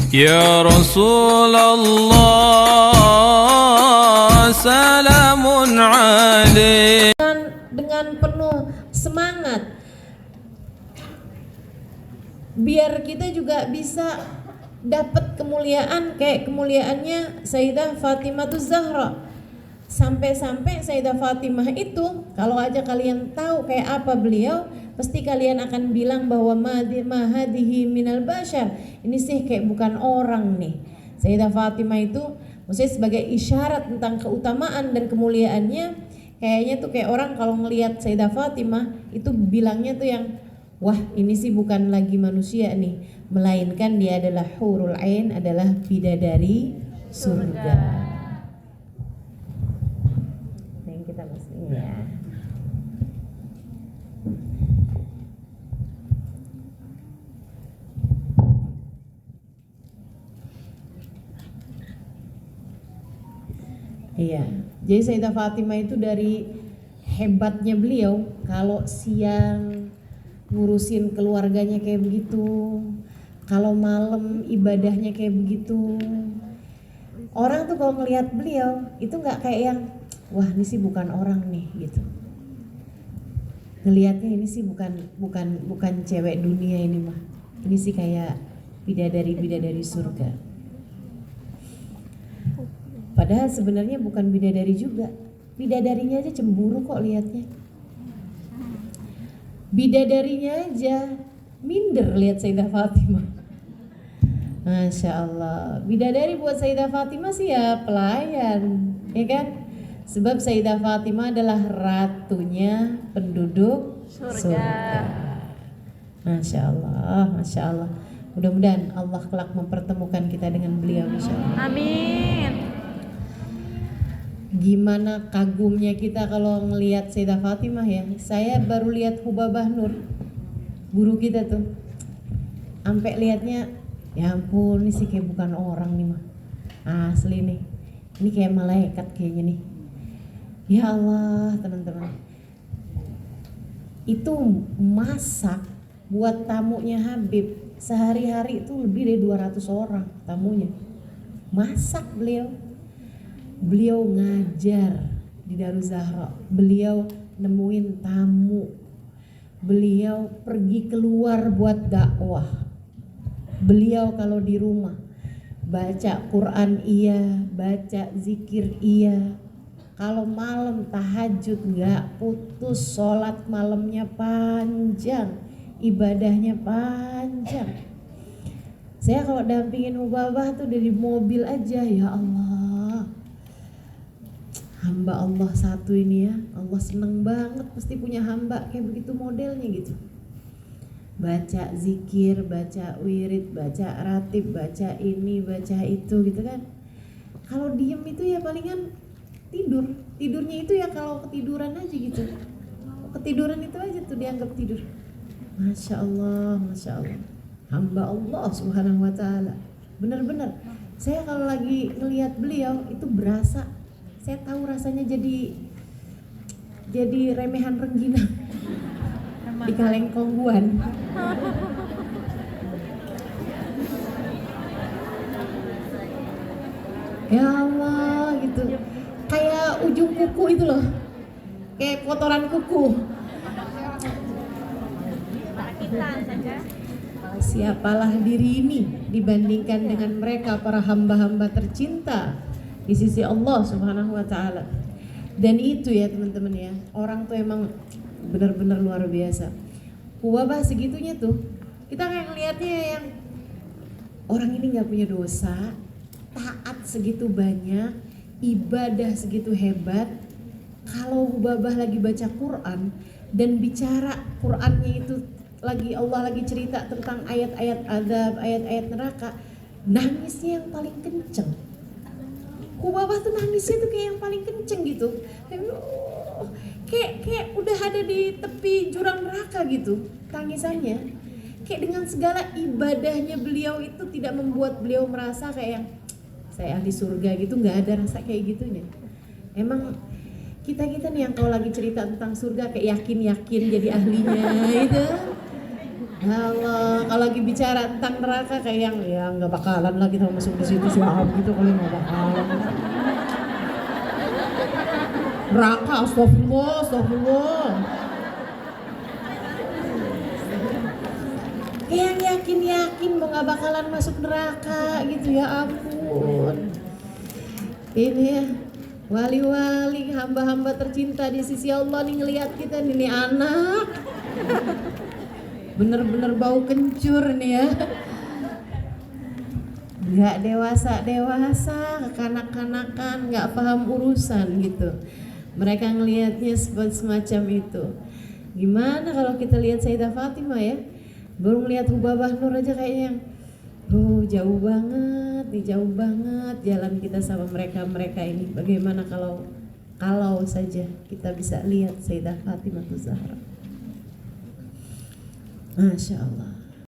Ya Rasulullah salamun alaik. Dengan penuh semangat, biar kita juga bisa dapat kemuliaan kayak kemuliaannya Sayyidah Fatimah Zahra. Sampai-sampai Sayyidah Fatimah itu, kalau aja kalian tahu kayak apa beliau, pasti kalian akan bilang bahwa mahadihi minal bashar, ini sih kayak bukan orang nih. Sayyidah Fatimah itu maksudnya sebagai isyarat tentang keutamaan dan kemuliaannya, kayaknya tuh kayak orang kalau ngelihat Sayyidah Fatimah itu bilangnya tuh yang, wah ini sih bukan lagi manusia nih, melainkan dia adalah hurul ain, adalah bidadari surga. Yang kita mesti ya. Iya, jadi Sayyidah Fatimah itu dari hebatnya beliau, kalau siang ngurusin keluarganya kayak begitu, kalau malam ibadahnya kayak begitu. Orang tuh kalau ngelihat beliau itu nggak kayak yang, wah ini sih bukan orang nih gitu. Ngelihatnya ini sih bukan cewek dunia ini mah. Ini sih kayak bidadari surga. Padahal sebenarnya bukan bidadari juga. Bidadarinya aja cemburu kok lihatnya. Bidadarinya aja minder lihat Sayyidah Fatimah. Masya Allah. Bidadari buat Sayyidah Fatimah sih ya pelayan, ya kan? Sebab Sayyidah Fatimah adalah ratunya penduduk surga. Masya Allah, Masya Allah. Mudah-mudahan Allah kelak mempertemukan kita dengan beliau, Masya Allah. Amin. Gimana kagumnya kita kalau ngelihat Sayyidah Fatimah ya. Saya baru lihat Hubabah Nur, guru kita tuh, sampai lihatnya, ya ampun ini sih kayak bukan orang nih mah, asli nih, ini kayak malaikat kayaknya nih. Ya Allah teman-teman, itu masak buat tamunya Habib sehari-hari itu lebih dari 200 orang tamunya. Masak beliau ngajar di Daruz Zahra, beliau nemuin tamu, beliau pergi keluar buat dakwah, beliau kalau di rumah baca Quran iya, baca zikir iya, kalau malam tahajud nggak putus, sholat malamnya panjang, ibadahnya panjang. Saya kalau dampingin Hubabah tuh dari mobil aja, ya Allah, hamba Allah satu ini ya, Allah seneng banget pasti punya hamba kayak begitu modelnya gitu. Baca zikir, baca wirid, baca ratib, baca ini, baca itu gitu kan. Kalau diem itu ya palingan tidurnya itu ya kalau ketiduran aja gitu. Ketiduran itu aja tuh dianggap tidur. Masya Allah, Masya Allah. Hamba Allah subhanahu wa ta'ala. Benar-benar saya kalau lagi ngelihat beliau itu berasa, saya tahu rasanya jadi remehan rengginang di kaleng kongguan. Ya Allah gitu, kayak ujung kuku itu loh, kayak kotoran kuku. Siapalah diri ini dibandingkan dengan mereka para hamba-hamba tercinta di sisi Allah subhanahu wa ta'ala. Dan itu ya teman-teman ya, orang tuh emang benar-benar luar biasa. Hubabah segitunya tuh, kita kayak ngelihatnya yang orang ini gak punya dosa, taat segitu banyak, ibadah segitu hebat. Kalau Hubabah lagi baca Quran dan bicara Qurannya itu lagi, Allah lagi cerita tentang ayat-ayat azab, ayat-ayat neraka, nangisnya yang paling kenceng. Hubabah tuh nangisnya tuh kayak yang paling kenceng gitu, kayak udah ada di tepi jurang neraka gitu tangisannya. Kayak dengan segala ibadahnya beliau itu tidak membuat beliau merasa kayak yang saya ahli surga gitu, nggak ada rasa kayak gitunya. Emang kita nih yang kalau lagi cerita tentang surga kayak yakin jadi ahlinya itu. kalau lagi bicara tentang neraka kayak yang ya nggak bakalan lah kita masuk di situ siapa gitu kalau nggak bakalan. Neraka, astagfirullah, astagfirullah. Kayak yang yakin mau nggak bakalan masuk neraka gitu, ya ampun. Ini ya wali-wali, hamba-hamba tercinta di sisi Allah nih ngelihat kita nih anak. Bener-bener bau kencur nih ya. Nggak dewasa, kekanak-kanakan, nggak paham urusan gitu. Mereka ngelihatnya semacam itu. Gimana kalau kita lihat Sayyidah Fatimah ya? Baru ngelihat Hubabah Nur aja kayaknya jauh banget jalan kita sama mereka ini. Bagaimana kalau saja kita bisa lihat Sayyidah Fatimah Zahra. Masya Allah.